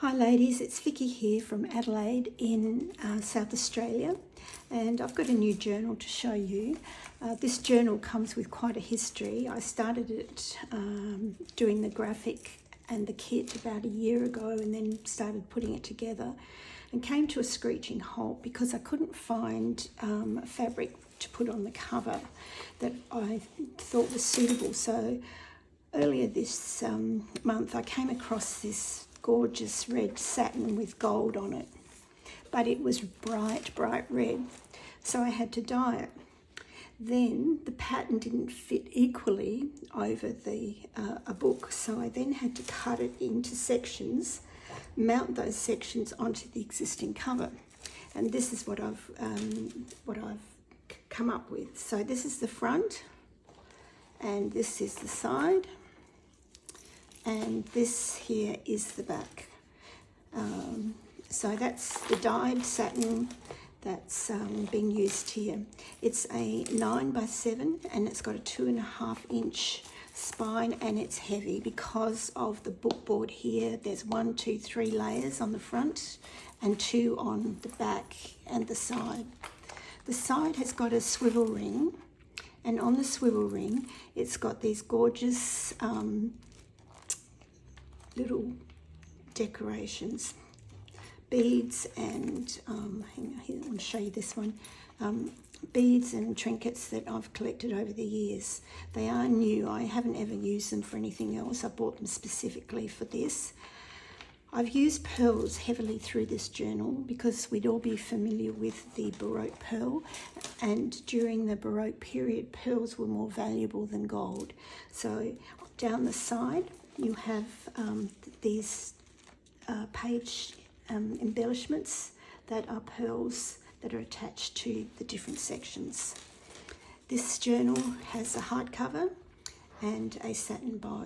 Hi ladies, it's Vicky here from Adelaide in South Australia, and I've got a new journal to show you. This journal comes with quite a history. I started it doing the graphic and the kit about a year ago, and then started putting it together and came to a screeching halt because I couldn't find a fabric to put on the cover that I thought was suitable. So earlier this month I came across this gorgeous red satin with gold on it, but it was bright red, so I had to dye it. Then the pattern didn't fit equally over a book, so I then had to cut it into sections, mount those sections onto the existing cover, and this is what I've come up with. So this is the front, and this is the side, and this here is the back. So that's the dyed satin that's being used here. It's a 9x7 and it's got a 2.5 inch spine, and it's heavy because of the bookboard here. There's 1, 2, 3 layers on the front and 2 on the back and the side. The side has got a swivel ring, and on the swivel ring it's got these gorgeous little decorations, beads, and hang on, here, I want to show you this one. Beads and trinkets that I've collected over the years. They are new. I haven't ever used them for anything else. I bought them specifically for this. I've used pearls heavily through this journal because we'd all be familiar with the Baroque pearl, and during the Baroque period pearls were more valuable than gold. So down the side you have these page embellishments that are pearls that are attached to the different sections. This journal has a hardcover and a satin bow.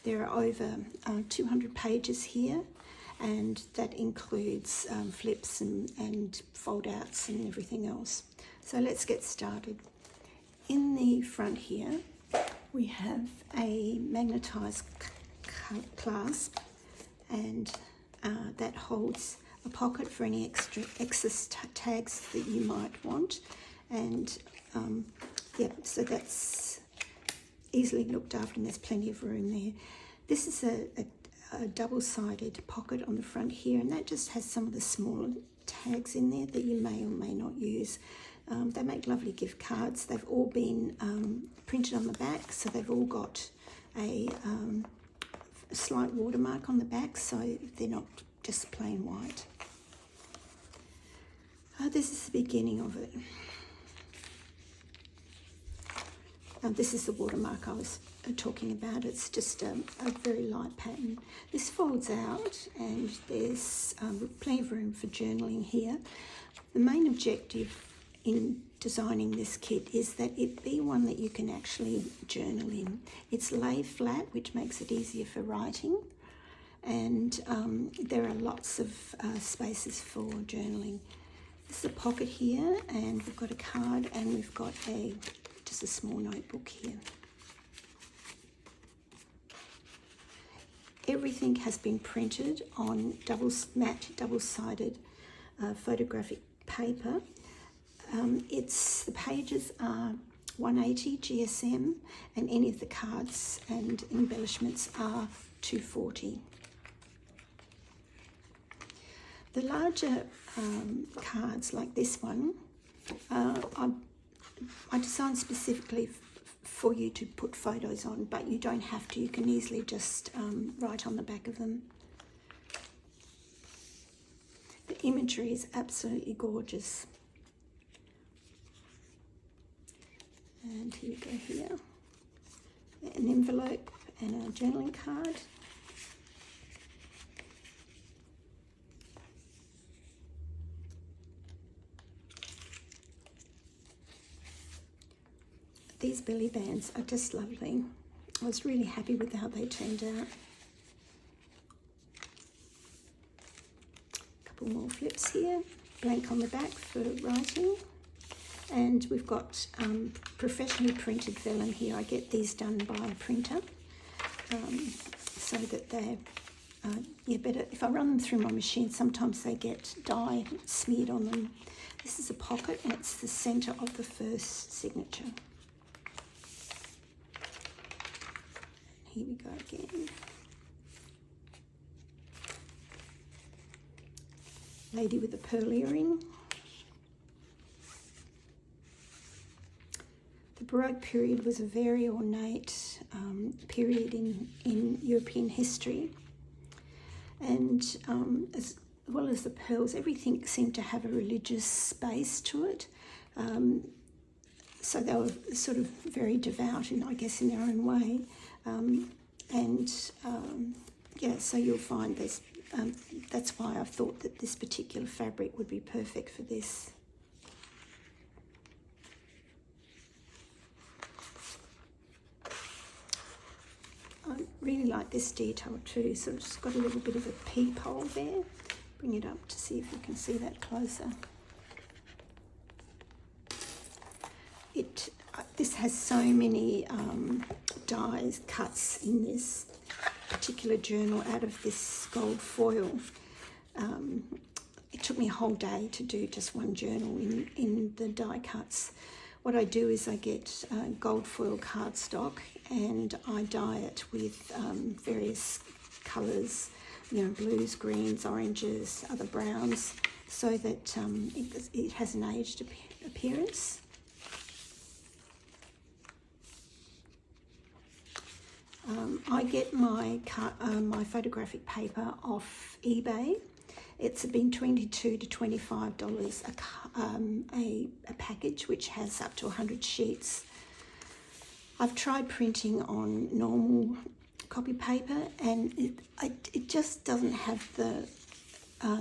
There are over 200 pages here, and that includes flips and fold outs and everything else. So let's get started. In the front here we have a magnetized clasp, and that holds a pocket for any excess tags that you might want, and yeah, so that's easily looked after and there's plenty of room there. This is a double-sided pocket on the front here, and that just has some of the smaller tags in there that you may or may not use. They make lovely gift cards. They've all been printed on the back, so they've all got a slight watermark on the back, so they're not just plain white. This is the beginning of it. This is the watermark I was talking about. It's just a very light pattern. This folds out, and there's plenty of room for journaling here. The main objective in designing this kit is that it be one that you can actually journal in. It's lay flat, which makes it easier for writing, and there are lots of spaces for journaling. There's a pocket here, and we've got a card, and we've got just a small notebook here. Everything has been printed on matte double-sided photographic paper. The pages are 180 GSM, and any of the cards and embellishments are 240. The larger cards, like this one, I designed specifically for you to put photos on, but you don't have to. You can easily just write on the back of them. The imagery is absolutely gorgeous. And here we go here. An envelope and a journaling card. These belly bands are just lovely. I was really happy with how they turned out. A couple more flips here. Blank on the back for writing. And we've got professionally printed vellum here. I get these done by a printer so that they're yeah, better if I run them through my machine. Sometimes they get dye smeared on them. This is a pocket, and it's the centre of the first signature. Here we go again. Lady with a pearl earring. The Baroque period was a very ornate period in European history. And as well as the pearls, everything seemed to have a religious space to it. So they were sort of very devout, and I guess in their own way. Yeah, so you'll find this. That's why I thought that this particular fabric would be perfect for this. I really like this detail too, so it's got a little bit of a peephole there. Bring it up to see if you can see that closer. This has so many dies, cuts in this particular journal out of this gold foil. It took me a whole day to do just one journal in the die cuts. What I do is I get gold foil cardstock and I dye it with various colours, you know, blues, greens, oranges, other browns, so that it has an aged appearance. I get my photographic paper off eBay. It's been $22 to $25 a package, which has up to 100 sheets. I've tried printing on normal copy paper, and it just doesn't have the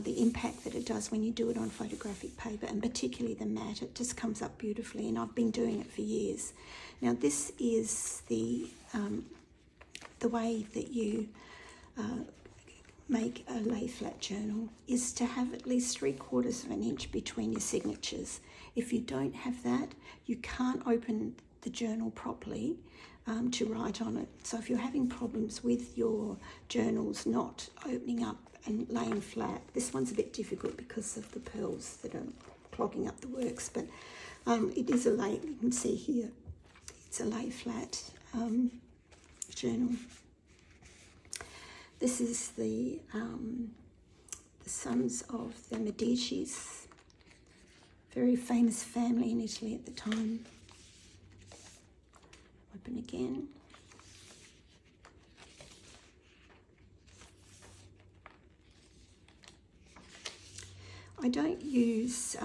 impact that it does when you do it on photographic paper, and particularly the matte. It just comes up beautifully, and I've been doing it for years. Now this is the way that you make a lay flat journal is to have at least 3/4 of an inch between your signatures. If you don't have that, you can't open the journal properly to write on it. So if you're having problems with your journals not opening up and laying flat, this one's a bit difficult because of the pearls that are clogging up the works, but it is a lay, you can see here, it's a lay flat journal. This is the sons of the Medicis, very famous family in Italy at the time. Open again. I don't use,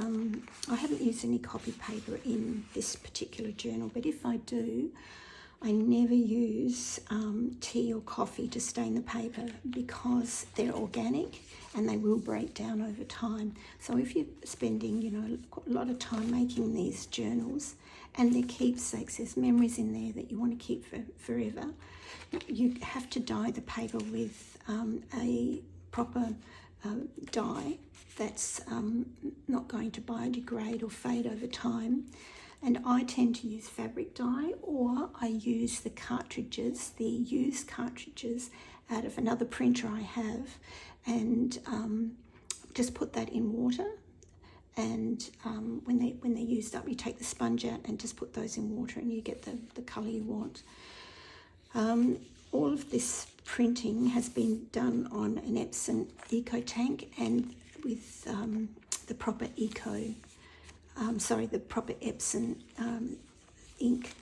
I haven't used any copy paper in this particular journal, but if I do, I never use tea or coffee to stain the paper because they're organic and they will break down over time. So if you're spending, you know, a lot of time making these journals and they're keepsakes, there's memories in there that you want to keep for forever, you have to dye the paper with a proper dye that's not going to biodegrade or fade over time. And I tend to use fabric dye, or I use the cartridges, the used cartridges out of another printer I have, and just put that in water. And when they're used up, you take the sponge out and just put those in water, and you get the colour you want. All of this printing has been done on an Epson Eco Tank and with the proper the proper Epson ink.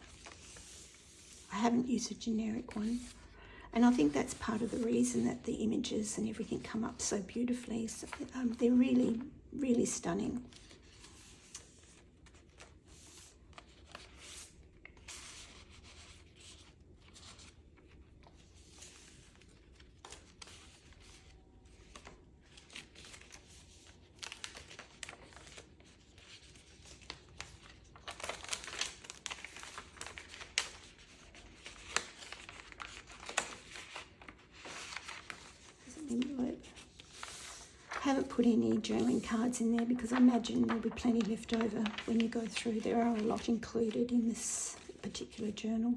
I haven't used a generic one. And I think that's part of the reason that the images and everything come up so beautifully. So, they're really, really stunning. I haven't put any journaling cards in there because I imagine there'll be plenty left over when you go through. There are a lot included in this particular journal.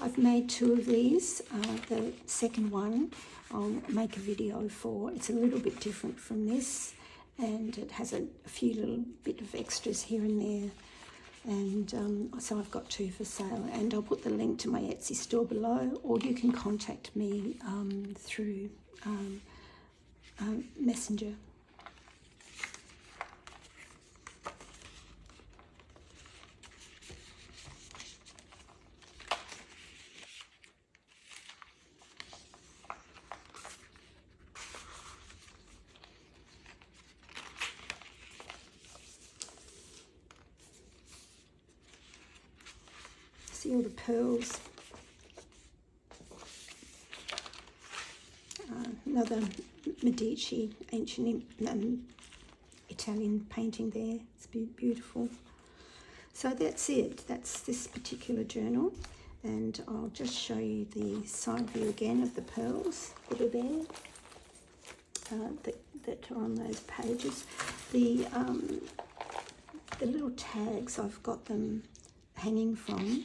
I've made 2 of these. The second one I'll make a video for. It's a little bit different from this, and it has a few little bit of extras here and there. And so I've got 2 for sale, and I'll put the link to my Etsy store below, or you can contact me through Messenger. See all the pearls. Another Medici ancient Italian painting there. It's beautiful. So that's it. That's this particular journal, and I'll just show you the side view again of the pearls that are there, that are on those pages. The little tags, I've got them hanging from.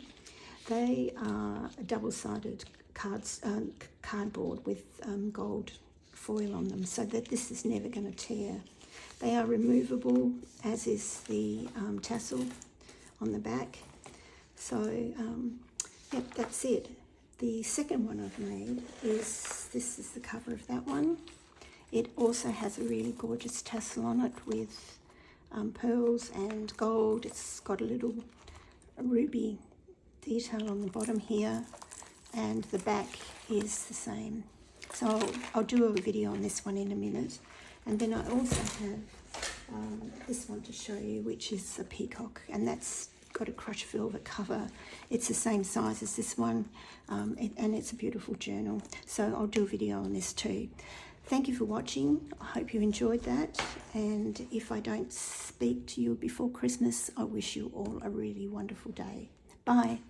They are a double-sided cardboard with gold foil on them, so that this is never going to tear. They are removable, as is the tassel on the back. So, yep, that's it. The second one I've made is, this is the cover of that one. It also has a really gorgeous tassel on it with pearls and gold. It's got a little ruby detail on the bottom here, and the back is the same. So I'll do a video on this one in a minute. And then I also have this one to show you, which is a peacock, and that's got a crushed velvet cover. It's the same size as this one, and it's a beautiful journal. So I'll do a video on this too. Thank you for watching. I hope you enjoyed that, and if I don't speak to you before Christmas, I wish you all a really wonderful day. Bye.